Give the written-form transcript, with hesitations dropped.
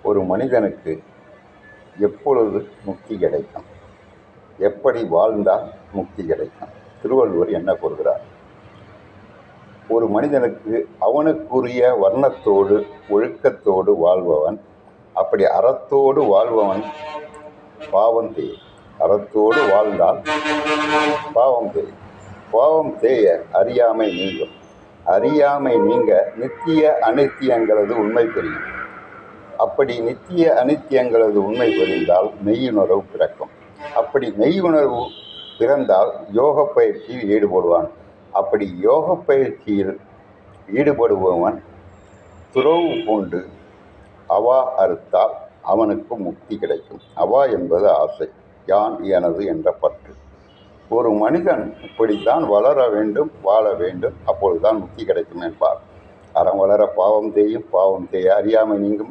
ஒரு மனிதனுக்கு எப்பொழுது முக்தி கிடைக்கும்? எப்படி வாழ்ந்தால் முக்தி கிடைக்கும்? திருவள்ளுவர் என்ன கூறுகிறார்? ஒரு மனிதனுக்கு அவனுக்குரிய வர்ணத்தோடு ஒழுக்கத்தோடு வாழ்பவன், அப்படி அறத்தோடு வாழ்பவன் பாவம் தேயும். அறத்தோடு வாழ்ந்தால் பாவம் தேயும். பாவம் தேய அறியாமை நீங்கும். அறியாமை நீங்க நித்திய அனித்தியங்களது உண்மை புரியும். அப்படி நித்திய அனித்தியங்களது உண்மை புரிந்தால் மெய்யுணர்வு பிறக்கும். அப்படி மெய்யுணர்வு பிறந்தால் யோக பயிற்சியில் ஈடுபடுவான். அப்படி யோக பயிற்சியில் ஈடுபடுபவன் துறவு கொண்டு அவா அறுத்தால் அவனுக்கு முக்தி கிடைக்கும். அவா என்பது ஆசை, யான் எனது என்ற பற்று. ஒரு மனிதன் இப்படித்தான் வளர வேண்டும், வாழ வேண்டும், அப்பொழுதுதான் முக்தி கிடைக்கும் என்பார். அறம் வளர பாவம் தேயும், பாவம் தேய அறியாமை நீங்கும்.